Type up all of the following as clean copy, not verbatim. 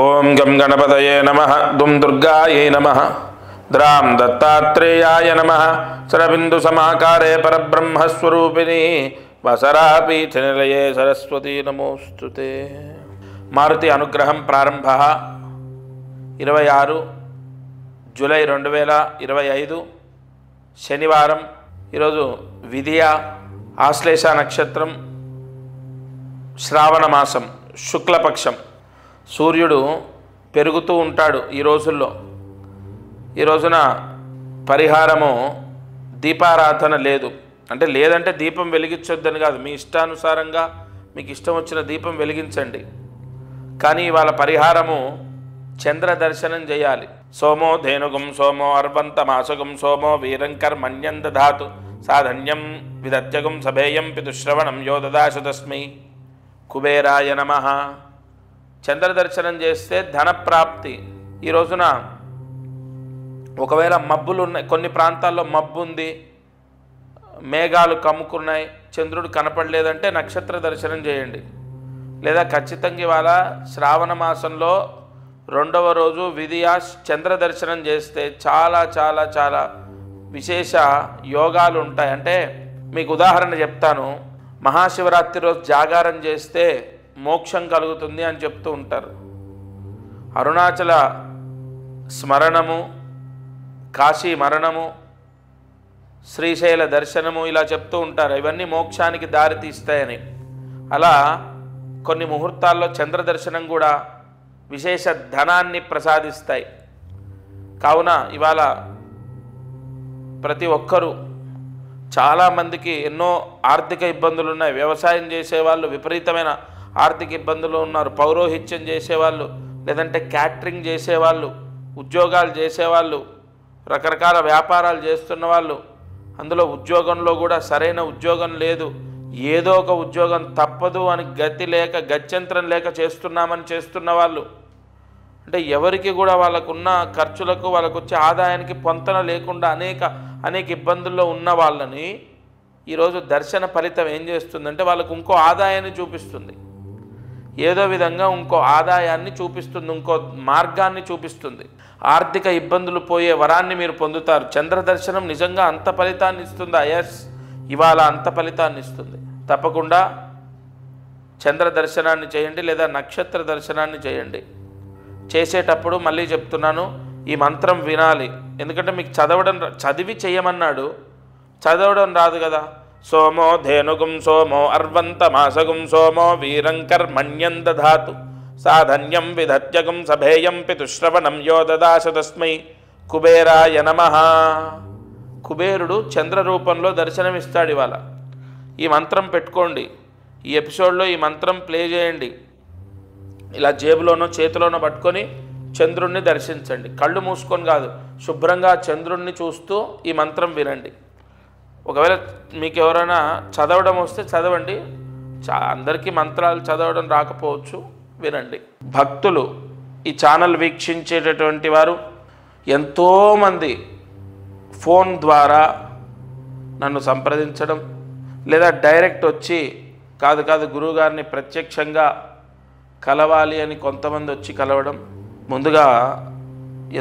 ఓం గం గణపతయే నమః దుం దుర్గాయై నమః ద్రాం దత్తాత్రేయాయ నమః సరబిందు సమాకారే పరబ్రహ్మస్వరూపిణి వసరాపీఠ నిలయే సరస్వతీ నమోస్తుతే. మారుతి అనుగ్రహం ప్రారంభ 26 జూలై 2025 శనివారం. ఈరోజు విధియ ఆశ్లేష నక్షత్రం, శ్రావణ మాసం, శుక్లపక్షం. సూర్యుడు పెరుగుతూ ఉంటాడు ఈ రోజుల్లో. ఈ రోజున పరిహారము దీపారాధన లేదు. అంటే లేదంటే దీపం వెలిగించొద్దని కాదు, మీ ఇష్టానుసారంగా మీకు ఇష్టం వచ్చిన దీపం వెలిగించండి. కానీ ఇవాళ పరిహారము చంద్ర దర్శనం చేయాలి. సోమో ధేనుగం సోమో అర్వంతమాసగం సోమో వీరంకర్మణ్యం దధాతు సాధన్యం విదత్యగం సభేయం పితుశ్రవణం యో దదాశ తస్మై కుబేరాయ నమః. చంద్ర దర్శనం చేస్తే ధనప్రాప్తి. ఈ రోజున ఒకవేళ మబ్బులు ఉన్నాయి, కొన్ని ప్రాంతాల్లో మబ్బు ఉంది, మేఘాలు కమ్ముకున్నాయి, చంద్రుడు కనపడలేదంటే నక్షత్ర దర్శనం చేయండి. లేదా ఖచ్చితంగా ఇవాళ శ్రావణ మాసంలో 2వ రోజు విధియా చంద్ర దర్శనం చేస్తే చాలా చాలా చాలా విశేష యోగాలు ఉంటాయి. అంటే మీకు ఉదాహరణ చెప్తాను. మహాశివరాత్రి రోజు జాగారం చేస్తే మోక్షం కలుగుతుంది అని చెప్తూ ఉంటారు. అరుణాచల స్మరణము, కాశీ మరణము, శ్రీశైల దర్శనము ఇలా చెప్తూ ఉంటారు. ఇవన్నీ మోక్షానికి దారి తీస్తాయని. అలా కొన్ని ముహూర్తాల్లో చంద్ర దర్శనం కూడా విశేష ధనాన్ని ప్రసాదిస్తాయి. కావున ఇవాళ ప్రతి ఒక్కరూ, చాలామందికి ఎన్నో ఆర్థిక ఇబ్బందులు ఉన్నాయి. వ్యవసాయం చేసేవాళ్ళు విపరీతమైన ఆర్థిక ఇబ్బందులు ఉన్నారు. పౌరోహిత్యం చేసేవాళ్ళు, లేదంటే క్యాటరింగ్ చేసేవాళ్ళు, ఉద్యోగాలు చేసేవాళ్ళు, రకరకాల వ్యాపారాలు చేస్తున్న వాళ్ళు, అందులో ఉద్యోగంలో కూడా సరైన ఉద్యోగం లేదు, ఏదో ఒక ఉద్యోగం తప్పదు అని గతి లేక గత్యంతరం లేక చేస్తున్న వాళ్ళు, అంటే ఎవరికి కూడా వాళ్ళకున్న ఖర్చులకు వాళ్ళకు వచ్చే ఆదాయానికి పొంతన లేకుండా అనేక ఇబ్బందుల్లో ఉన్న వాళ్ళని ఈరోజు దర్శన ఫలితం ఏం చేస్తుందంటే వాళ్ళకు ఇంకో ఆదాయాన్ని చూపిస్తుంది. ఏదో విధంగా ఇంకో ఆదాయాన్ని చూపిస్తుంది, ఇంకో మార్గాన్ని చూపిస్తుంది. ఆర్థిక ఇబ్బందులు పోయే వరాన్ని మీరు పొందుతారు. చంద్ర దర్శనం నిజంగా అంత ఫలితాన్ని ఇస్తుందా? ఎస్, ఇవాళ అంత ఫలితాన్ని ఇస్తుంది. తప్పకుండా చంద్ర దర్శనాన్ని చేయండి, లేదా నక్షత్ర దర్శనాన్ని చేయండి. చేసేటప్పుడు మళ్ళీ చెప్తున్నాను, ఈ మంత్రం వినాలి. ఎందుకంటే మీకు చదివి చేయమన్నాడు, చదవడం రాదు కదా. సోమో ధేనుగం సోమో అర్వంతమాసగం సోమో వీరంకర్మణ్యం దధాతు సాధన్యం విదత్యగం సభేయం పితుశ్రవణం యో దదాశ తస్మై కుబేరాయ నమః. కుబేరుడు చంద్ర రూపంలో దర్శనమిస్తాడు ఇవాళ. ఈ మంత్రం పెట్టుకోండి. ఈ ఎపిసోడ్లో ఈ మంత్రం ప్లే చేయండి. ఇలా జేబులోనో చేతిలోనో పట్టుకొని చంద్రుణ్ణి దర్శించండి. కళ్ళు మూసుకొని కాదు, శుభ్రంగా చంద్రుణ్ణి చూస్తూ ఈ మంత్రం వినండి. ఒకవేళ మీకు ఎవరైనా చదవడం వస్తే చదవండి. అందరికీ మంత్రాలు చదవడం రాకపోవచ్చు, వినండి. భక్తులు, ఈ ఛానల్ వీక్షించేటటువంటి వారు ఎంతోమంది ఫోన్ ద్వారా నన్ను సంప్రదించడం, లేదా డైరెక్ట్ వచ్చి కాదు గురువుగారిని ప్రత్యక్షంగా కలవాలి అని కొంతమంది వచ్చి కలవడం, ముందుగా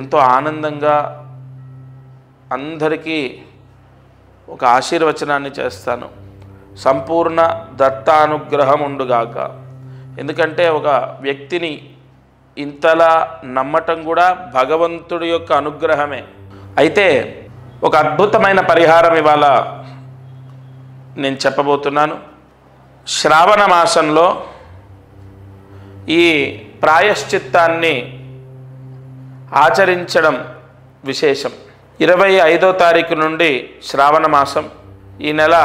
ఎంతో ఆనందంగా అందరికీ ఒక ఆశీర్వచనాన్ని చేస్తాను. సంపూర్ణ దత్తానుగ్రహం ఉండుగాక. ఎందుకంటే ఒక వ్యక్తిని ఇంతలా నమ్మటం కూడా భగవంతుడి యొక్క అనుగ్రహమే. అయితే ఒక అద్భుతమైన పరిహారం ఇవాళ నేను చెప్పబోతున్నాను. శ్రావణ మాసంలో ఈ ప్రాయశ్చిత్తాన్ని ఆచరించడం విశేషం. 25వ తారీఖు నుండి శ్రావణ మాసం, ఈ నెల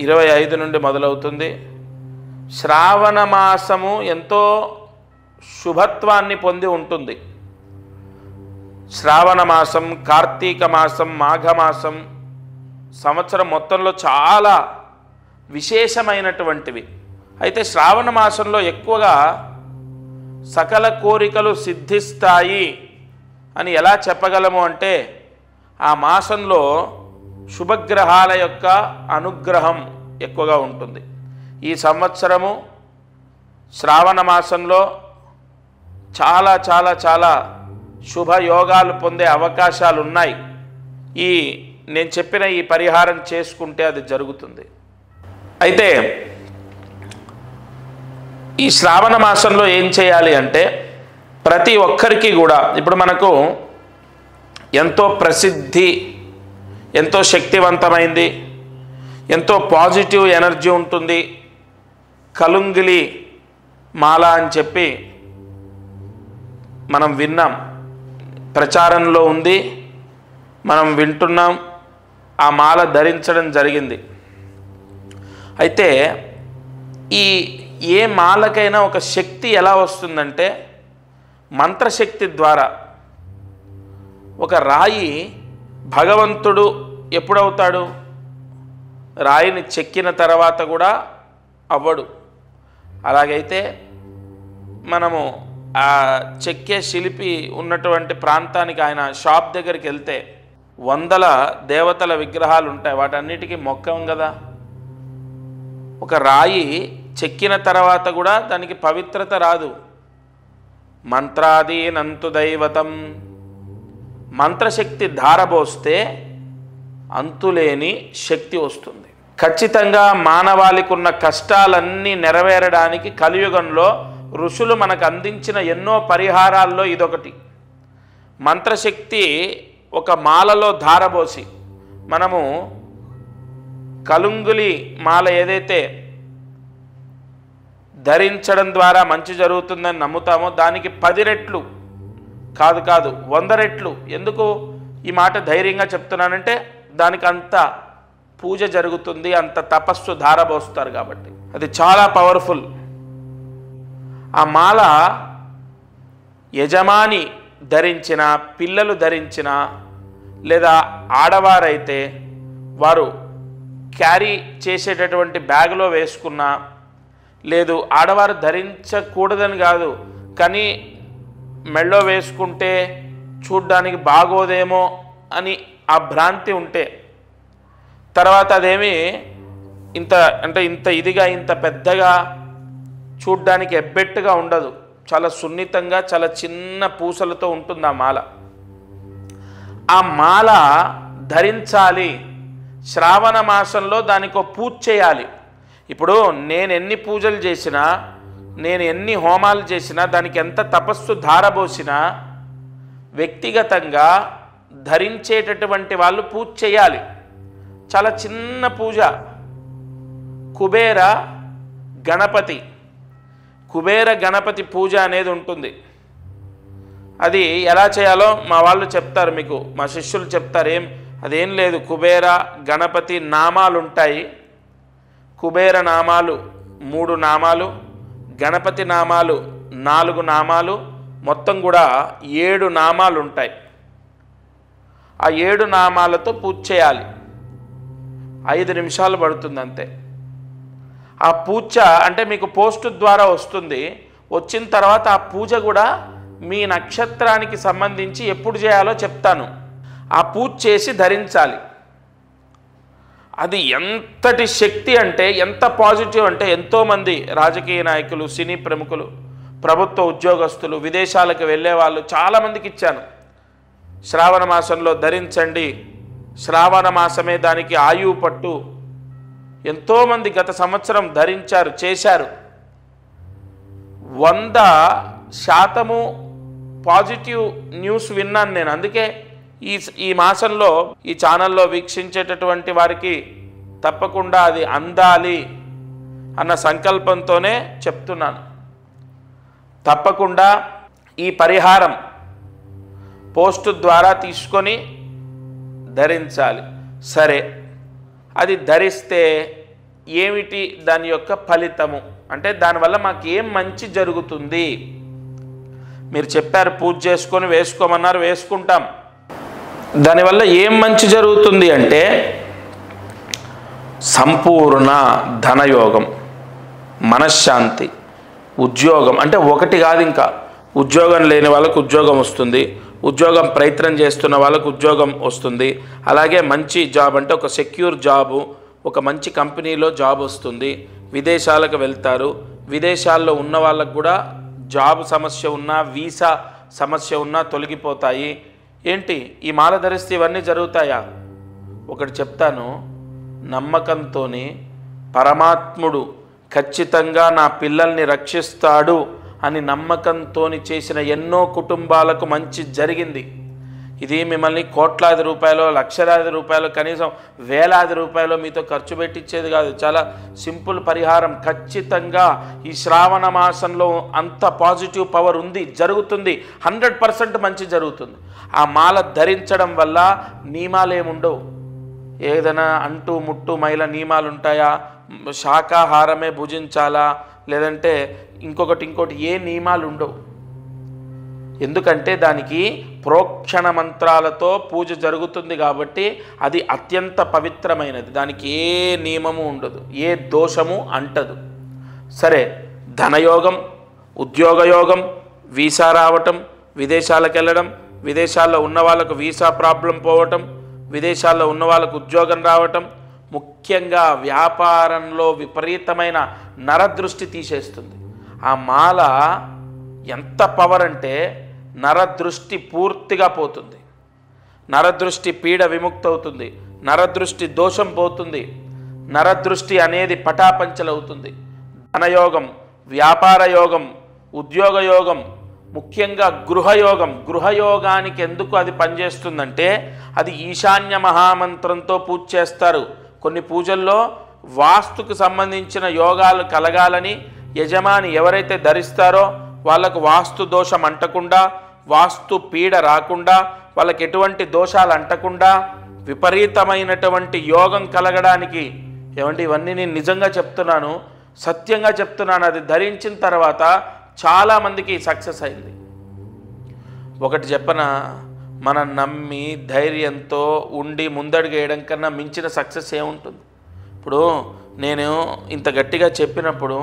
25 నుండి మొదలవుతుంది. శ్రావణ మాసము ఎంతో శుభత్వాన్ని పొంది ఉంటుంది. శ్రావణ మాసం, కార్తీక మాసం, మాఘమాసం సంవత్సరం మొత్తంలో చాలా విశేషమైనటువంటివి. అయితే శ్రావణ మాసంలో ఎక్కువగా సకల కోరికలు సిద్ధిస్తాయి అని ఎలా చెప్పగలము అంటే, ఆ మాసంలో శుభగ్రహాల యొక్క అనుగ్రహం ఎక్కువగా ఉంటుంది. ఈ సంవత్సరము శ్రావణ మాసంలో చాలా చాలా చాలా శుభయోగాలు పొందే అవకాశాలు ఉన్నాయి. నేను చెప్పిన ఈ పరిహారం చేసుకుంటే అది జరుగుతుంది. అయితే ఈ శ్రావణ మాసంలో ఏం చేయాలి అంటే, ప్రతి ఒక్కరికి కూడా ఇప్పుడు మనకు ఎంతో ప్రసిద్ధి, ఎంతో శక్తివంతమైంది, ఎంతో పాజిటివ్ ఎనర్జీ ఉంటుంది కలుంగిలి మాల అని చెప్పి మనం విన్నాం, ప్రచారంలో ఉంది, మనం వింటున్నాం, ఆ మాల ధరించడం జరిగింది. అయితే ఏ మాలకైనా ఒక శక్తి ఎలా వస్తుందంటే మంత్రశక్తి ద్వారా. ఒక రాయి భగవంతుడు ఎప్పుడవుతాడు? రాయిని చెక్కిన తర్వాత కూడా అవ్వడు. అలాగైతే మనము ఆ చెక్కే శిల్పి ఉన్నటువంటి ప్రాంతానికి, ఆయన షాప్ దగ్గరికి వెళ్తే వందల దేవతల విగ్రహాలు ఉంటాయి, వాటన్నిటికీ మొక్కం కదా. ఒక రాయి చెక్కిన తర్వాత కూడా దానికి పవిత్రత రాదు. మంత్రాదీనంతు దైవతం, మంత్రశక్తి ధారబోస్తే అంతులేని శక్తి వస్తుంది. ఖచ్చితంగా మానవాళికి ఉన్న కష్టాలన్నీ నెరవేరడానికి కలియుగంలో ఋషులు మనకు అందించిన ఎన్నో పరిహారాల్లో ఇదొకటి. మంత్రశక్తి ఒక మాలలో ధారబోసి మనము కలుంగులి మాల ఏదైతే ధరించడం ద్వారా మంచి జరుగుతుందని నమ్ముతామో దానికి 10 రెట్లు కాదు 100 రెట్లు. ఎందుకు ఈ మాట ధైర్యంగా చెప్తున్నానంటే దానికి అంత పూజ జరుగుతుంది, అంత తపస్సు ధారబోస్తారు కాబట్టి. అది చాలా పవర్ఫుల్. ఆ మాల యజమాని ధరించిన, పిల్లలు ధరించిన, లేదా ఆడవారైతే వారు క్యారీ చేసేటటువంటి బ్యాగ్లో వేసుకున్న, లేదు ఆడవారు ధరించకూడదని కాదు, కానీ మెళ్ళో వేసుకుంటే చూడ్డానికి బాగోదేమో అని ఆ భ్రాంతి ఉంటే, తర్వాత అదేమి ఇంత ఇదిగా, ఇంత పెద్దగా, చూడ్డానికి ఎబ్బెట్టుగా ఉండదు, చాలా సున్నితంగా, చాలా చిన్న పూసలతో ఉంటుంది ఆ మాల. ఆ మాల ధరించాలి. శ్రావణ మాసంలో దానికి ఒక పూజ చేయాలి. ఇప్పుడు నేను ఎన్ని పూజలు చేసినా, నేను ఎన్ని హోమాలు చేసినా, దానికి ఎంత తపస్సు ధారబోసినా, వ్యక్తిగతంగా ధరించేటటువంటి వాళ్ళు పూజ చేయాలి. చాలా చిన్న పూజ. కుబేర గణపతి పూజ అనేది ఉంటుంది. అది ఎలా చేయాలో మా వాళ్ళు చెప్తారు, మీకు మా శిష్యులు చెప్తారు. అదేం లేదు, కుబేర గణపతి నామాలు ఉంటాయి. కుబేర నామాలు 3 నామాలు, గణపతి నామాలు 4 నామాలు, మొత్తం కూడా 7 నామాలు ఉంటాయి. ఆ 7 నామాలతో పూజ చేయాలి. 5 నిమిషాలు పడుతుంది అంతే. ఆ పూజ అంటే మీకు పోస్ట్ ద్వారా వస్తుంది. వచ్చిన తర్వాత ఆ పూజ కూడా మీ నక్షత్రానికి సంబంధించి ఎప్పుడు చేయాలో చెప్తాను. ఆ పూజ చేసి ధరించాలి. అది ఎంతటి శక్తి అంటే, ఎంత పాజిటివ్ అంటే, ఎంతోమంది రాజకీయ నాయకులు, సినీ ప్రముఖులు, ప్రభుత్వ ఉద్యోగస్తులు, విదేశాలకు వెళ్ళే వాళ్ళు చాలామందికి ఇచ్చాను. శ్రావణ మాసంలో ధరించండి, శ్రావణ మాసమే దానికి ఆయువు పట్టు. ఎంతోమంది గత సంవత్సరం ధరించారు, చేశారు. 100% పాజిటివ్ న్యూస్ విన్నాను నేను. అందుకే ఈ మాసంలో ఈ ఛానల్లో వీక్షించేటటువంటి వారికి తప్పకుండా అది అందాలి అన్న సంకల్పంతోనే చెప్తున్నాను. తప్పకుండా ఈ పరిహారం పోస్ట్ ద్వారా తీసుకొని ధరించాలి. సరే, అది ధరిస్తే ఏమిటి దాని యొక్క ఫలితము అంటే, దానివల్ల మాకు ఏం మంచి జరుగుతుంది? మీరు చెప్పారు పూజ చేసుకొని వేసుకోమన్నారు, వేసుకుంటాం. దానివల్ల ఏం మంచి జరుగుతుంది అంటే, సంపూర్ణ ధనయోగం, మనశ్శాంతి, ఉద్యోగం. అంటే ఒకటి కాదు, ఇంకా ఉద్యోగం లేని వాళ్ళకు ఉద్యోగం వస్తుంది, ఉద్యోగం ప్రయత్నం చేస్తున్న వాళ్ళకు ఉద్యోగం వస్తుంది. అలాగే మంచి జాబ్ అంటే ఒక సెక్యూర్ జాబు, ఒక మంచి కంపెనీలో జాబ్ వస్తుంది. విదేశాలకు వెళ్తారు, విదేశాల్లో ఉన్న వాళ్ళకు కూడా జాబ్ సమస్య ఉన్నా, వీసా సమస్య ఉన్నా తొలగిపోతాయి. ఏంటి ఈ మాల ధరిస్తే ఇవన్నీ జరుగుతాయా? ఒకటి చెప్తాను, నమ్మకంతో పరమాత్ముడు ఖచ్చితంగా నా పిల్లల్ని రక్షిస్తాడు అని నమ్మకంతో చేసిన ఎన్నో కుటుంబాలకు మంచి జరిగింది. ఇది మిమ్మల్ని కోట్లాది రూపాయలు, లక్షలాది రూపాయలు, కనీసం వేలాది రూపాయలు మీతో ఖర్చు పెట్టించేది కాదు. చాలా సింపుల్ పరిహారం. ఖచ్చితంగా ఈ శ్రావణ మాసంలో అంత పాజిటివ్ పవర్ ఉంది, జరుగుతుంది. 100% మంచి జరుగుతుంది. ఆ మాల ధరించడం వల్ల నియమాలు ఏముండవు. ఏదైనా అంటూ ముట్టు మైల నియమాలు ఉంటాయా? శాకాహారమే భుజించాలా, లేదంటే ఇంకోటి ఏ నియమాలు ఉండవు. ఎందుకంటే దానికి ప్రోక్షణ మంత్రాలతో పూజ జరుగుతుంది కాబట్టి అది అత్యంత పవిత్రమైనది. దానికి ఏ నియమము ఉండదు, ఏ దోషము అంటదు. సరే, ధనయోగం, ఉద్యోగయోగం, వీసా రావటం, విదేశాలకు వెళ్ళడం, విదేశాల్లో ఉన్న వాళ్ళకు వీసా ప్రాబ్లం పోవటం, విదేశాల్లో ఉన్న వాళ్ళకు ఉద్యోగం రావటం, ముఖ్యంగా వ్యాపారంలో విపరీతమైన నరదృష్టి తీసేస్తుంది. ఆ మాల ఎంత పవర్ అంటే నరదృష్టి పూర్తిగా పోతుంది, నరదృష్టి పీడ విముక్తవుతుంది, నరదృష్టి దోషం పోతుంది, నరదృష్టి అనేది పటాపంచలవుతుంది. ధనయోగం, వ్యాపార యోగం, ఉద్యోగ యోగం, ముఖ్యంగా గృహయోగం. గృహయోగానికి ఎందుకు అది పనిచేస్తుందంటే అది ఈశాన్య మహామంత్రంతో పూజ చేస్తారు. కొన్ని పూజల్లో వాస్తుకు సంబంధించిన యోగాలు కలగాలని యజమాని ఎవరైతే ధరిస్తారో వాళ్ళకు వాస్తు దోషం అంటకుండా, వాస్తు పీడ రాకుండా, వాళ్ళకి ఎటువంటి దోషాలు అంటకుండా విపరీతమైనటువంటి యోగం కలగడానికి ఏమంటే ఇవన్నీ నేను నిజంగా చెప్తున్నాను, సత్యంగా చెప్తున్నాను. అది ధరించిన తర్వాత చాలామందికి సక్సెస్ అయింది. ఒకటి చెప్పన, మనం నమ్మి ధైర్యంతో ఉండి ముందడుగు వేయడం కన్నా మించిన సక్సెస్ ఏముంటుంది? ఇప్పుడు నేను ఇంత గట్టిగా చెప్పినప్పుడు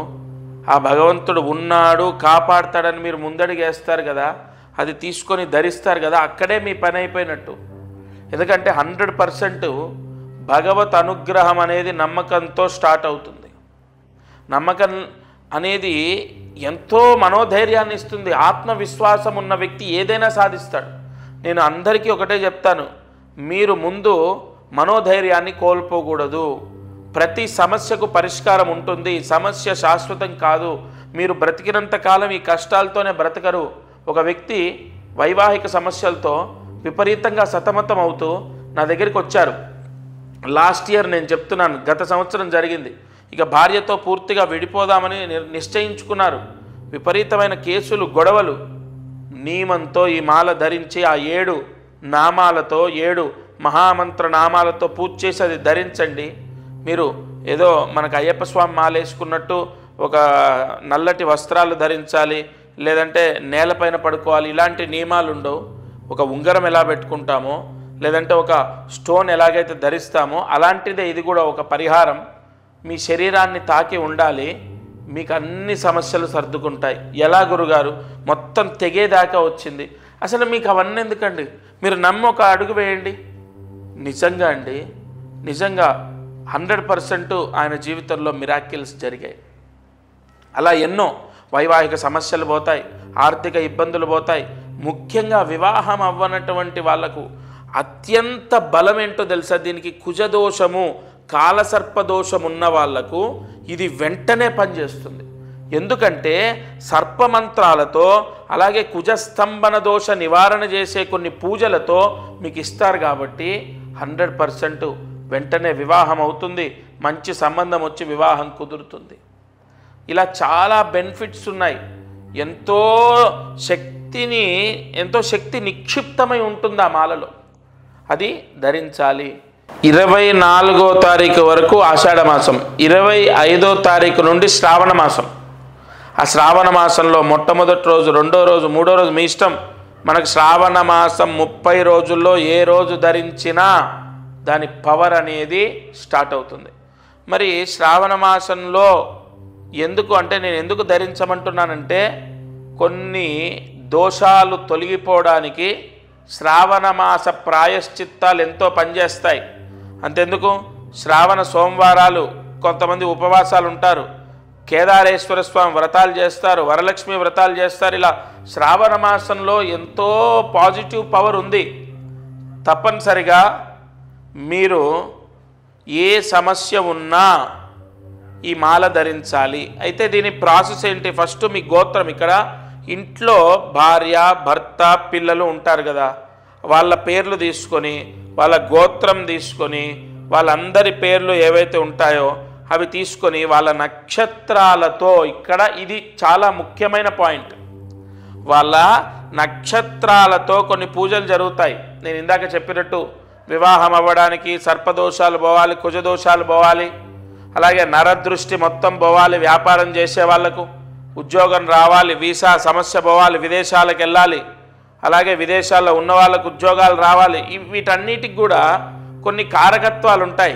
ఆ భగవంతుడు ఉన్నాడు, కాపాడుతాడని మీరు ముందడుగు వేస్తారు కదా, అది తీసుకొని ధరిస్తారు కదా, అక్కడే మీ పని అయిపోయినట్టు. ఎందుకంటే 100% భగవత్ అనుగ్రహం అనేది నమ్మకంతో స్టార్ట్ అవుతుంది. నమ్మకం అనేది ఎంతో మనోధైర్యాన్ని ఇస్తుంది. ఆత్మవిశ్వాసం ఉన్న వ్యక్తి ఏదైనా సాధిస్తాడు. నేను అందరికీ ఒకటే చెప్తాను, మీరు ముందు మనోధైర్యాన్ని కోల్పోకూడదు. ప్రతి సమస్యకు పరిష్కారం ఉంటుంది. సమస్య శాశ్వతం కాదు. మీరు బ్రతికినంత కాలం ఈ కష్టాలతోనే బ్రతకరు. ఒక వ్యక్తి వైవాహిక సమస్యలతో విపరీతంగా సతమతం అవుతూ నా దగ్గరికి వచ్చారు. లాస్ట్ ఇయర్ నేను చెప్తున్నాను, గత సంవత్సరం జరిగింది. ఇక భార్యతో పూర్తిగా విడిపోదామని నిశ్చయించుకున్నారు. విపరీతమైన కేసులు, గొడవలు. నియమంతో ఈ మాల ధరించి ఆ 7 నామాలతో, 7 మహామంత్ర నామాలతో పూజ చేసి అది ధరించండి. మీరు ఏదో మనకు అయ్యప్ప స్వామి మాల వేసుకున్నట్టు ఒక నల్లటి వస్త్రాలు ధరించాలి, లేదంటే నేలపైన పడుకోవాలి, ఇలాంటి నియమాలు ఉండవు. ఒక ఉంగరం ఎలా పెట్టుకుంటామో, లేదంటే ఒక స్టోన్ ఎలాగైతే ధరిస్తామో అలాంటిదే ఇది కూడా ఒక పరిహారం. మీ శరీరాన్ని తాకి ఉండాలి, మీకు అన్ని సమస్యలు సర్దుకుంటాయి. ఎలా గురుగారు, మొత్తం తెగేదాకా వచ్చింది. అసలు మీకు అవన్నీ ఎందుకండి? మీరు నమ్మి ఒక అడుగు వేయండి. నిజంగా అండి, నిజంగా 100% ఆయన జీవితంలో మిరాకిల్స్ జరిగాయి. అలా ఎన్నో వైవాహిక సమస్యలు పోతాయి, ఆర్థిక ఇబ్బందులు పోతాయి. ముఖ్యంగా వివాహం అవ్వనటువంటి వాళ్లకు అత్యంత బలం ఏంటో తెలుసా? దీనికి కుజదోషము, కాలసర్పదోషం ఉన్న వాళ్లకు ఇది వెంటనే పనిచేస్తుంది. ఎందుకంటే సర్పమంత్రాలతో, అలాగే కుజస్తంభన దోష నివారణ చేసే కొన్ని పూజలతో మీకు ఇస్తారు కాబట్టి 100% వెంటనే వివాహం అవుతుంది. మంచి సంబంధం వచ్చి వివాహం కుదురుతుంది. ఇలా చాలా బెనిఫిట్స్ ఉన్నాయి. ఎంతో శక్తి నిక్షిప్తమై ఉంటుంది ఆ మాలలో. అది ధరించాలి. 24వ తారీఖు వరకు ఆషాఢ మాసం, 25వ తారీఖు నుండి శ్రావణ మాసం. ఆ శ్రావణ మాసంలో మొట్టమొదటి రోజు, రెండో రోజు, మూడో రోజు మీ ఇష్టం. మనకు శ్రావణ మాసం 30 రోజుల్లో ఏ రోజు ధరించినా దాని పవర్ అనేది స్టార్ట్ అవుతుంది. మరి శ్రావణ మాసంలో ఎందుకు అంటే, నేను ఎందుకు ధరించమంటున్నానంటే, కొన్ని దోషాలు తొలగిపోవడానికి శ్రావణ మాస ప్రాయశ్చిత్తాలు ఎంతో పనిచేస్తాయి. అంతెందుకు, శ్రావణ సోమవారాలు కొంతమంది ఉపవాసాలు ఉంటారు. కేదారేశ్వర స్వామి వ్రతాలు చేస్తారు, వరలక్ష్మి వ్రతాలు చేస్తారు. ఇలా శ్రావణ మాసంలో ఎంతో పాజిటివ్ పవర్ ఉంది. తప్పనిసరిగా మీరు ఏ సమస్య ఉన్నా ఈ మాల ధరించాలి. అయితే దీని ప్రాసెస్ ఏంటి? ఫస్ట్ మీ గోత్రం, ఇక్కడ ఇంట్లో భార్య భర్త పిల్లలు ఉంటారు కదా, వాళ్ళ పేర్లు తీసుకొని, వాళ్ళ గోత్రం తీసుకొని, వాళ్ళందరి పేర్లు ఏవైతే ఉంటాయో అవి తీసుకొని వాళ్ళ నక్షత్రాలతో, ఇక్కడ ఇది చాలా ముఖ్యమైన పాయింట్, వాళ్ళ నక్షత్రాలతో కొన్ని పూజలు జరుగుతాయి. నేను ఇందాక చెప్పినట్టు వివాహం అవ్వడానికి సర్పదోషాలు పోవాలి, కుజదోషాలు పోవాలి, అలాగే నరదృష్టి మొత్తం పోవాలి, వ్యాపారం చేసే వాళ్లకు ఉద్యోగం రావాలి, వీసా సమస్య పోవాలి, విదేశాలకు వెళ్ళాలి, అలాగే విదేశాల్లో ఉన్న వాళ్ళకు ఉద్యోగాలు రావాలి. వీటన్నిటికి కూడా కొన్ని కారకత్వాలు ఉంటాయి,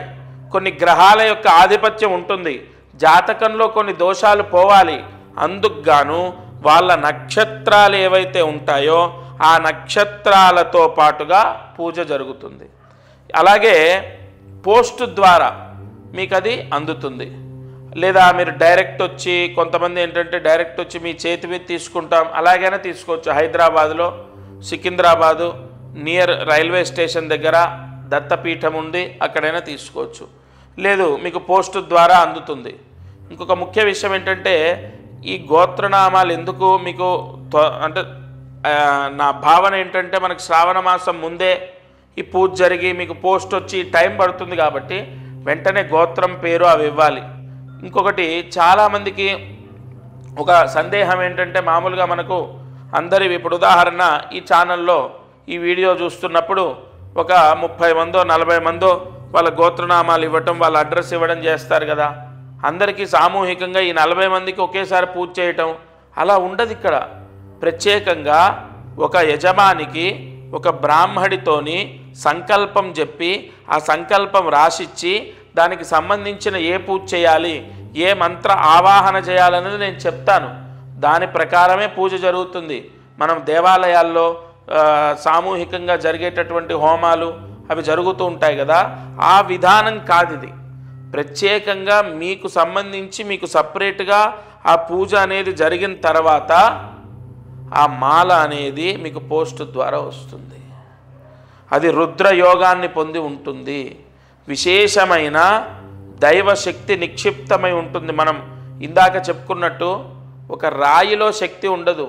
కొన్ని గ్రహాల యొక్క ఆధిపత్యం ఉంటుంది, జాతకంలో కొన్ని దోషాలు పోవాలి. అందుకు గాను వాళ్ళ నక్షత్రాలు ఏవైతే ఉంటాయో ఆ నక్షత్రాలతో పాటుగా పూజ జరుగుతుంది. అలాగే పోస్ట్ ద్వారా మీకు అది అందుతుంది, లేదా మీరు డైరెక్ట్ వచ్చి, కొంతమంది ఏంటంటే డైరెక్ట్ వచ్చి మీ చేతి మీద తీసుకుంటాం, అలాగైనా తీసుకోవచ్చు. హైదరాబాదులో సికింద్రాబాదు నియర్ రైల్వే స్టేషన్ దగ్గర దత్తపీఠం ఉంది, అక్కడైనా తీసుకోవచ్చు. లేదు మీకు పోస్ట్ ద్వారా అందుతుంది. ఇంకొక ముఖ్య విషయం ఏంటంటే ఈ గోత్రనామాలు ఎందుకు మీకు అంటే నా భావన ఏంటంటే మనకు శ్రావణ మాసం ముందే ఈ పూజ జరిగి మీకు పోస్ట్ వచ్చి టైం పడుతుంది కాబట్టి వెంటనే గోత్రం పేరు అవి ఇవ్వాలి. ఇంకొకటి చాలామందికి ఒక సందేహం ఏంటంటే మామూలుగా మనకు అందరి ఇప్పుడు ఉదాహరణ ఈ ఛానల్లో ఈ వీడియో చూస్తున్నప్పుడు ఒక 30 మందో 40 మందో వాళ్ళ గోత్రనామాలు ఇవ్వటం, వాళ్ళ అడ్రస్ ఇవ్వడం చేస్తారు కదా. అందరికీ సామూహికంగా ఈ 40 మందికి ఒకేసారి పూజ చేయటం అలా ఉండదు. ఇక్కడ ప్రత్యేకంగా ఒక యజమానికి ఒక బ్రాహ్మడితోని సంకల్పం చెప్పి ఆ సంకల్పం రాసిచ్చి దానికి సంబంధించిన ఏ పూజ చేయాలి, ఏ మంత్ర ఆవాహన చేయాలనేది నేను చెప్తాను. దాని ప్రకారమే పూజ జరుగుతుంది. మనం దేవాలయాల్లో సామూహికంగా జరిగేటటువంటి హోమాలు అవి జరుగుతూ ఉంటాయి కదా, ఆ విధానం కాదు ఇది. ప్రత్యేకంగా మీకు సంబంధించి మీకు సపరేట్గా ఆ పూజ అనేది జరిగిన తర్వాత ఆ మాల అనేది మీకు పోస్ట్ ద్వారా వస్తుంది. అది రుద్రయోగాన్ని పొంది ఉంటుంది, విశేషమైన దైవశక్తి నిక్షిప్తమై ఉంటుంది. మనం ఇందాక చెప్పుకున్నట్టు ఒక రాయిలో శక్తి ఉండదు,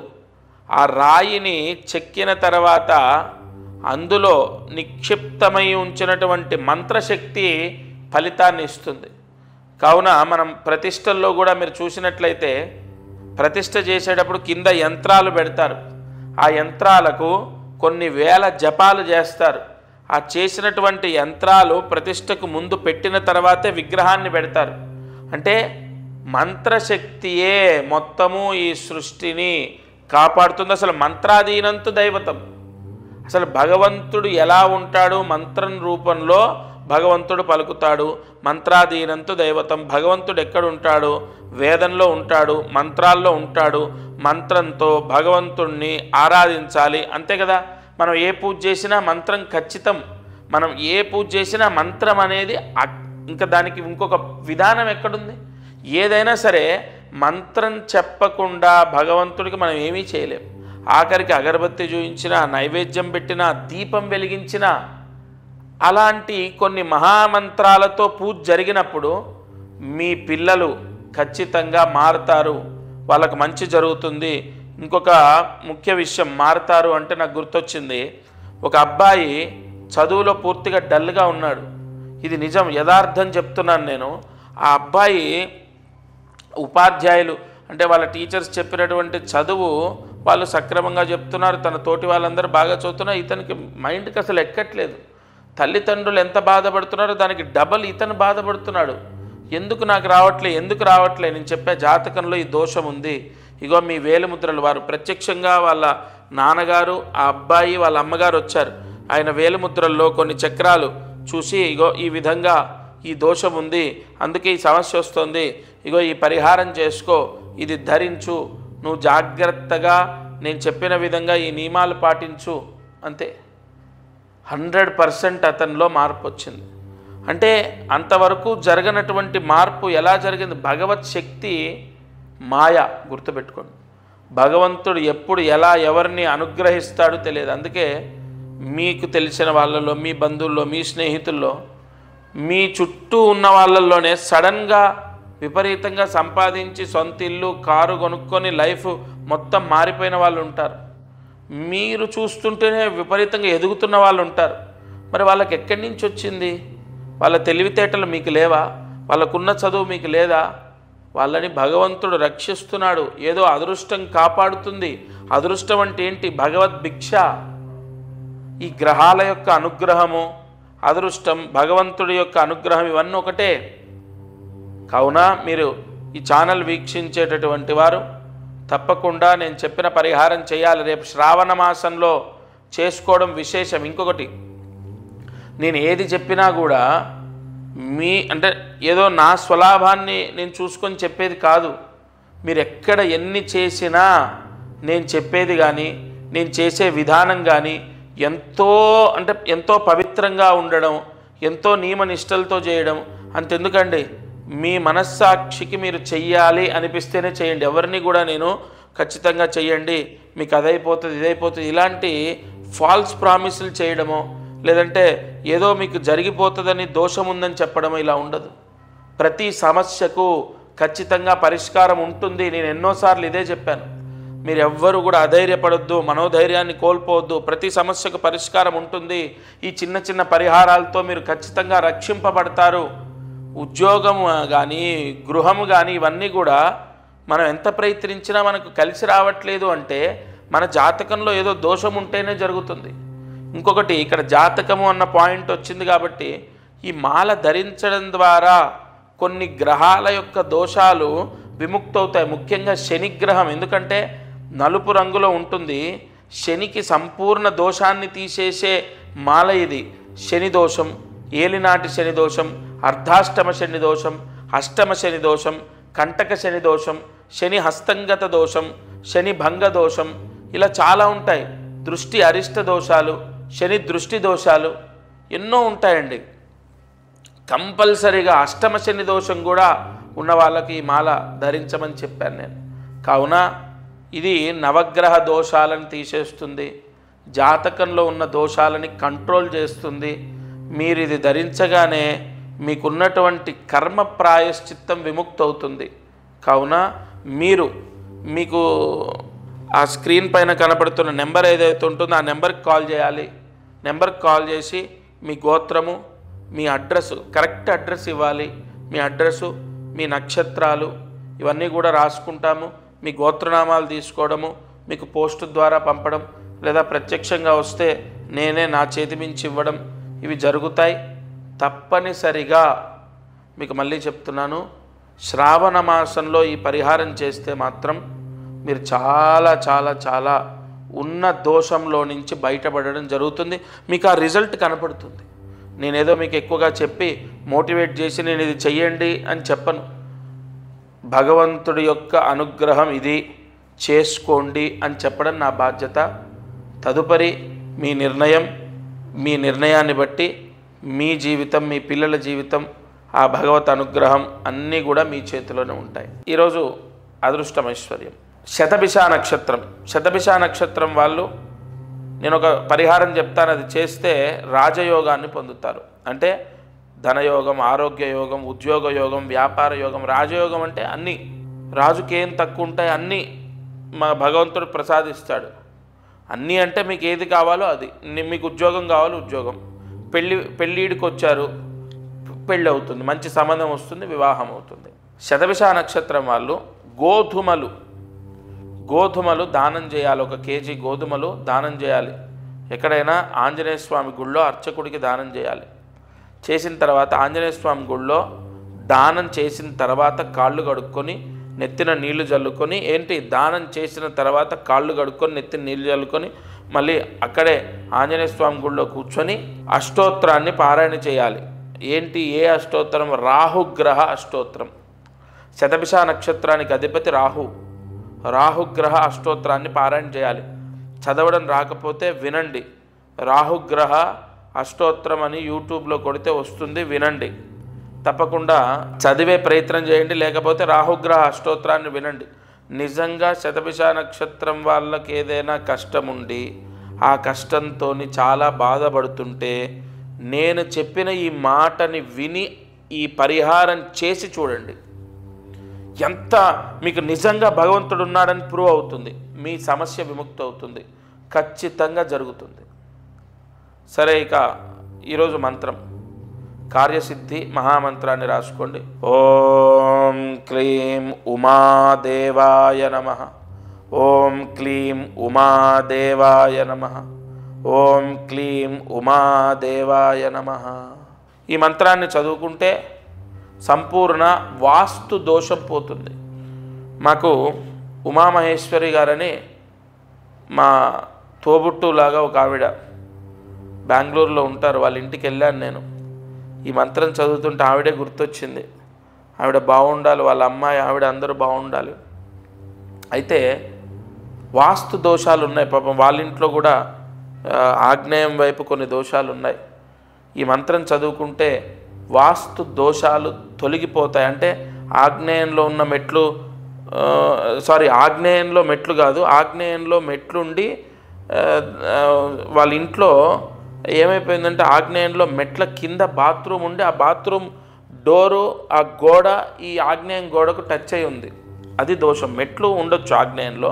ఆ రాయిని చెక్కిన తర్వాత అందులో నిక్షిప్తమై ఉంచినటువంటి మంత్రశక్తి ఫలితాన్ని ఇస్తుంది. కావున మనం ప్రతిష్టల్లో కూడా మీరు చూసినట్లయితే ప్రతిష్ట చేసేటప్పుడు కింద యంత్రాలు పెడతారు, ఆ యంత్రాలకు కొన్ని వేల జపాలు చేస్తారు. ఆ చేసినటువంటి యంత్రాలు ప్రతిష్టకు ముందు పెట్టిన తర్వాతే విగ్రహాన్ని పెడతారు. అంటే మంత్రశక్తియే మొత్తము ఈ సృష్టిని కాపాడుతుంది. అసలు మంత్రాధీనంతు దైవతం. అసలు భగవంతుడు ఎలా ఉంటాడు? మంత్రం రూపంలో భగవంతుడు పలుకుతాడు. మంత్రాధీనంతు దైవతం. భగవంతుడు ఎక్కడుంటాడు? వేదంలో ఉంటాడు, మంత్రాల్లో ఉంటాడు. మంత్రంతో భగవంతుణ్ణి ఆరాధించాలి, అంతే కదా. మనం ఏ పూజ చేసినా మంత్రం ఖచ్చితం. మనం ఏ పూజ చేసినా మంత్రం అనేది ఇంకా దానికి ఇంకొక విధానం ఎక్కడుంది? ఏదైనా సరే మంత్రం చెప్పకుండా భగవంతుడికి మనం ఏమీ చేయలేం. ఆఖరికి అగరబత్తి చూయించినా, నైవేద్యం పెట్టినా, దీపం వెలిగించినా, అలాంటి కొన్ని మహామంత్రాలతో పూజ జరిగినప్పుడు మీ పిల్లలు ఖచ్చితంగా మారుతారు, వాళ్ళకు మంచి జరుగుతుంది. ఇంకొక ముఖ్య విషయం, మారుతారు అంటే నాకు గుర్తొచ్చింది. ఒక అబ్బాయి చదువులో పూర్తిగా డల్గా ఉన్నాడు. ఇది నిజం, యథార్థం చెప్తున్నాను నేను. ఆ అబ్బాయి ఉపాధ్యాయులు అంటే వాళ్ళ టీచర్స్ చెప్పినటువంటి చదువు వాళ్ళు సక్రమంగా చెప్తున్నారు, తన తోటి వాళ్ళందరూ బాగా చదువుతున్నారు. ఇతనికి మైండ్కి అసలు ఎక్కట్లేదు. తల్లిదండ్రులు ఎంత బాధపడుతున్నారో దానికి డబల్ ఇతను బాధపడుతున్నాడు. ఎందుకు నాకు రావట్లే, ఎందుకు రావట్లే? నేను చెప్పే జాతకంలో ఈ దోషం ఉంది. ఇగో మీ వేలిముద్రలు. వారు ప్రత్యక్షంగా వాళ్ళ నాన్నగారు, ఆ అబ్బాయి, వాళ్ళ అమ్మగారు వచ్చారు. ఆయన వేలిముద్రల్లో కొన్ని చక్రాలు చూసి, ఇగో ఈ విధంగా ఈ దోషం ఉంది, అందుకే ఈ సమస్య వస్తుంది, ఇగో ఈ పరిహారం చేసుకో, ఇది ధరించు, నువ్వు జాగ్రత్తగా నేను చెప్పిన విధంగా ఈ నియమాలు పాటించు, అంతే. 100% అతనిలో మార్పు వచ్చింది. అంటే అంతవరకు జరగనటువంటి మార్పు ఎలా జరిగింది? భగవత్ శక్తి మాయ, గుర్తుపెట్టుకోండి. భగవంతుడు ఎప్పుడు ఎలా ఎవరిని అనుగ్రహిస్తాడో తెలియదు. అందుకే మీకు తెలిసిన వాళ్ళలో, మీ బంధువుల్లో, మీ స్నేహితుల్లో, మీ చుట్టూ ఉన్న వాళ్ళల్లోనే సడన్గా విపరీతంగా సంపాదించి సొంత ఇల్లు, కారు కొనుక్కొని లైఫ్ మొత్తం మారిపోయిన వాళ్ళు ఉంటారు. మీరు చూస్తుంటేనే విపరీతంగా ఎదుగుతున్న వాళ్ళు ఉంటారు. మరి వాళ్ళకి ఎక్కడి నుంచి వచ్చింది? వాళ్ళ తెలివితేటలు మీకు లేవా? వాళ్ళకున్న చదువు మీకు లేదా? వాళ్ళని భగవంతుడు రక్షిస్తున్నాడు. ఏదో అదృష్టం కాపాడుతుంది. అదృష్టం అంటే ఏంటి? భగవద్భిక్ష. ఈ గ్రహాల యొక్క అనుగ్రహము, అదృష్టం, భగవంతుడి యొక్క అనుగ్రహం ఇవన్నీ ఒకటే. కావున మీరు ఈ ఛానల్ వీక్షించేటటువంటి వారు తప్పకుండా నేను చెప్పిన పరిహారం చేయాలి. రేపు శ్రావణ మాసంలో చేసుకోవడం విశేషం. ఇంకొకటి, నేను ఏది చెప్పినా కూడా అంటే ఏదో నా స్వలాభాన్ని నేను చూసుకొని చెప్పేది కాదు. మీరు ఎక్కడ ఎన్ని చేసినా నేను చెప్పేది కానీ, నేను చేసే విధానం కానీ ఎంతో పవిత్రంగా ఉండడం, ఎంతో నియమనిష్టలతో చేయడం. అంతెందుకండి, మీ మనస్సాక్షికి మీరు చెయ్యాలి అనిపిస్తేనే చేయండి. ఎవరిని కూడా నేను ఖచ్చితంగా చెయ్యండి, మీకు అదైపోతుంది ఇదైపోతుంది ఇలాంటి ఫాల్స్ ప్రామిసులు చేయడమో, లేదంటే ఏదో మీకు జరిగిపోతుందని దోషం ఉందని చెప్పడమో ఇలా ఉండదు. ప్రతి సమస్యకు ఖచ్చితంగా పరిష్కారం ఉంటుంది. నేను ఎన్నోసార్లు ఇదే చెప్పాను. మీరు ఎవ్వరు కూడా అధైర్యపడొద్దు, మనోధైర్యాన్ని కోల్పోవద్దు. ప్రతి సమస్యకు పరిష్కారం ఉంటుంది. ఈ చిన్న చిన్న పరిహారాలతో మీరు ఖచ్చితంగా రక్షింపబడతారు. ఉద్యోగం కానీ, గృహము కానీ ఇవన్నీ కూడా మనం ఎంత ప్రయత్నించినా మనకు కలిసి రావట్లేదు అంటే మన జాతకంలో ఏదో దోషం ఉంటేనే జరుగుతుంది. ఇంకొకటి, ఇక్కడ జాతకము అన్న పాయింట్ వచ్చింది కాబట్టి ఈ మాల ధరించడం ద్వారా కొన్ని గ్రహాల యొక్క దోషాలు విముక్తవుతాయి. ముఖ్యంగా శనిగ్రహం, ఎందుకంటే నలుపు రంగులో ఉంటుంది. శనికి సంపూర్ణ దోషాన్ని తీసేసే మాల ఇది. శని దోషం, ఏలినాటి శని దోషం, అర్ధాష్టమ శని దోషం, అష్టమ శని దోషం, కంటక శని దోషం, శని హస్తంగత దోషం, శని భంగ దోషం, ఇలా చాలా ఉంటాయి. దృష్టి అరిష్ట దోషాలు, శని దృష్టి దోషాలు ఎన్నో ఉంటాయండి. కంపల్సరీగా అష్టమ శని దోషం కూడా ఉన్న వాళ్ళకి ఈ మాల ధరించమని చెప్పాను నేను. కావున ఇది నవగ్రహ దోషాలను తీసేస్తుంది, జాతకంలో ఉన్న దోషాలని కంట్రోల్ చేస్తుంది. మీరు ఇది ధరించగానే మీకున్నటువంటి కర్మ ప్రాయశ్చిత్తం విముక్తవుతుంది. కావున మీకు ఆ స్క్రీన్ పైన కనపడుతున్న నెంబర్ ఏదైతే ఉంటుందో ఆ నెంబర్కి కాల్ చేయాలి. నెంబర్కి కాల్ చేసి మీ గోత్రము, మీ అడ్రస్, కరెక్ట్ అడ్రస్ ఇవ్వాలి. మీ అడ్రస్సు, మీ నక్షత్రాలు ఇవన్నీ కూడా రాసుకుంటాము. మీ గోత్రనామాలు తీసుకోవడము, మీకు పోస్ట్ ద్వారా పంపడం, లేదా ప్రత్యక్షంగా వస్తే నేనే నా చేతి మించి ఇవ్వడం, ఇవి జరుగుతాయి. తప్పనిసరిగా మీకు మళ్ళీ చెప్తున్నాను, శ్రావణ మాసంలో ఈ పరిహారం చేస్తే మాత్రం మీరు చాలా చాలా చాలా ఉన్న దోషంలో నుంచి బయటపడడం జరుగుతుంది. మీకు ఆ రిజల్ట్ కనపడుతుంది. నేనేదో మీకు ఎక్కువగా చెప్పి మోటివేట్ చేసి నేను ఇది చెయ్యండి అని చెప్పను. భగవంతుడి యొక్క అనుగ్రహం ఇది, చేసుకోండి అని చెప్పడం నా బాధ్యత. తదుపరి మీ నిర్ణయం, మీ నిర్ణయాన్ని బట్టి మీ జీవితం, మీ పిల్లల జీవితం, ఆ భగవత్ అనుగ్రహం అన్నీ కూడా మీ చేతిలోనే ఉంటాయి. ఈరోజు అదృష్టమైశ్వర్యం శతభిష నక్షత్రం. శతభిష నక్షత్రం వాళ్ళు నేను ఒక పరిహారం చెప్తాను, అది చేస్తే రాజయోగాన్ని పొందుతారు. అంటే ధనయోగం, ఆరోగ్య యోగం, ఉద్యోగ యోగం, వ్యాపార యోగం. రాజయోగం అంటే అన్నీ, రాజుకి ఏం తక్కువ ఉంటాయి అన్నీ మా భగవంతుడు ప్రసాదిస్తాడు. అన్నీ అంటే మీకు ఏది కావాలో అది. మీకు ఉద్యోగం కావాలి, ఉద్యోగం. పెళ్ళిడికి వచ్చారు, పెళ్ళి అవుతుంది, మంచి సంబంధం వస్తుంది, వివాహం అవుతుంది. శతభిష నక్షత్రం వాళ్ళు గోధుమలు దానం చేయాలి. 1 కేజీ గోధుమలు దానం చేయాలి. ఎక్కడైనా ఆంజనేయ స్వామి గుళ్ళో అర్చకుడికి దానం చేయాలి. చేసిన తర్వాత ఆంజనేయ స్వామి గుళ్ళో దానం చేసిన తర్వాత కాళ్ళు కడుక్కొని నెత్తిన నీళ్లు జల్లుకొని, దానం చేసిన తర్వాత కాళ్ళు కడుక్కొని నెత్తిన నీళ్లు జల్లుకొని మళ్ళీ అక్కడే ఆంజనేయ స్వామి గుళ్ళో కూర్చొని అష్టోత్తరాన్ని పారాయణ చేయాలి. ఏ అష్టోత్తరం? రాహుగ్రహ అష్టోత్తరం. శతభిష నక్షత్రానికి అధిపతి రాహుగ్రహ అష్టోత్తరాన్ని పారాయణ చేయాలి. చదవడం రాకపోతే వినండి. రాహుగ్రహ అష్టోత్తరం అని యూట్యూబ్లో కొడితే వస్తుంది, వినండి. తప్పకుండా చదివే ప్రయత్నం చేయండి, లేకపోతే రాహుగ్రహ అష్టోత్తరాన్ని వినండి. నిజంగా శతభిష నక్షత్రం వాళ్ళకి ఏదైనా కష్టం ఉండి ఆ కష్టంతో చాలా బాధపడుతుంటే నేను చెప్పిన ఈ మాటని విని ఈ పరిహారం చేసి చూడండి. ఎంత మీకు నిజంగా భగవంతుడు ఉన్నాడని ప్రూవ్ అవుతుంది. మీ సమస్య విముక్తి అవుతుంది, ఖచ్చితంగా జరుగుతుంది. సరే, ఇక ఈరోజు మంత్రం కార్యసిద్ధి మహామంత్రాన్ని రాసుకోండి. ఓం క్లీం ఉమాదేవాయ నమః. ఓం క్లీం ఉమాదేవాయ నమః. ఓం క్లీం ఉమాదేవాయ నమః. ఈ మంత్రాన్ని చదువుకుంటే సంపూర్ణ వాస్తు దోషం పోతుంది. మాకు ఉమామహేశ్వరి గారని మా తోబుట్టులాగా ఒక ఆవిడ బెంగళూరులో ఉంటారు, వాళ్ళ ఇంటికి వెళ్ళాను నేను. ఈ మంత్రం చదువుతుంటే ఆవిడే గుర్తొచ్చింది. ఆవిడ బాగుండాలి, వాళ్ళ అమ్మాయి ఆవిడ అందరూ బాగుండాలి. అయితే వాస్తు దోషాలు ఉన్నాయి పాపం, వాళ్ళ ఇంట్లో కూడా ఆగ్నేయం వైపు కొన్ని దోషాలు ఉన్నాయి. ఈ మంత్రం చదువుకుంటే వాస్తు దోషాలు తొలగిపోతాయి. అంటే ఆగ్నేయంలో ఉన్న మెట్లు, ఆగ్నేయంలో మెట్లు కాదు, ఆగ్నేయంలో మెట్లుండి వాళ్ళ ఇంట్లో ఏమైపోయిందంటే ఆగ్నేయంలో మెట్ల కింద బాత్రూమ్ ఉండి ఆ బాత్రూమ్ డోరు ఆ గోడ ఈ ఆగ్నేయం గోడకు టచ్ అయి ఉంది. అది దోషం. మెట్లు ఉండొచ్చు ఆగ్నేయంలో,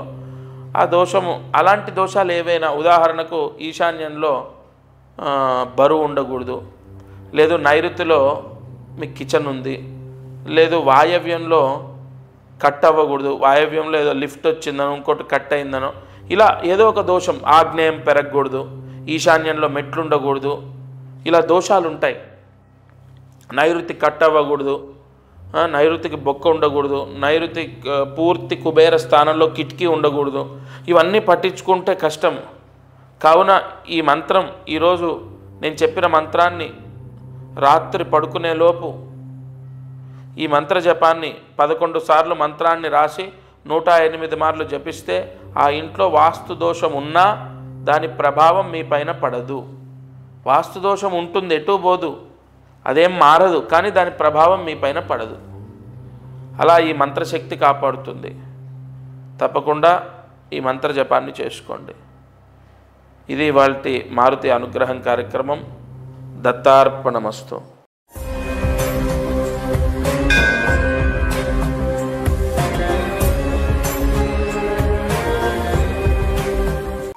ఆ దోషము. అలాంటి దోషాలు ఏవైనా, ఉదాహరణకు ఈశాన్యంలో బరువు ఉండకూడదు, లేదు నైరుతిలో మీకు కిచెన్ ఉంది, లేదు వాయవ్యంలో కట్ అవ్వకూడదు, వాయవ్యంలో ఏదో లిఫ్ట్ వచ్చిందనో ఇంకోటి కట్ అయిందనో, ఇలా ఏదో ఒక దోషం. ఆగ్నేయం పెరగకూడదు, ఈశాన్యంలో మెట్లు ఉండకూడదు, ఇలా దోషాలు ఉంటాయి. నైరుతి కట్ అవ్వకూడదు, నైరుతికి బొక్క ఉండకూడదు, నైరుతి పూర్తి కుబేర స్థానంలో కిటికీ ఉండకూడదు. ఇవన్నీ పట్టించుకుంటే కష్టం. కావున ఈ మంత్రం, ఈరోజు నేను చెప్పిన మంత్రాన్ని రాత్రి పడుకునేలోపు ఈ మంత్ర జపాన్ని 11 సార్లు మంత్రాన్ని రాసి 108 మార్లు జపిస్తే ఆ ఇంట్లో వాస్తు దోషం ఉన్నా దాని ప్రభావం మీ పైన పడదు. వాస్తు దోషం ఉంటుంది, ఎటు పోదు, అదేం మారదు, కానీ దాని ప్రభావం మీ పైన పడదు. అలా ఈ మంత్రశక్తి కాపాడుతుంది. తప్పకుండా ఈ మంత్ర జపాన్ని చేసుకోండి. ఇది ఇవాల్టి మారుతి అనుగ్రహం కార్యక్రమం. దత్తార్పణమస్తు.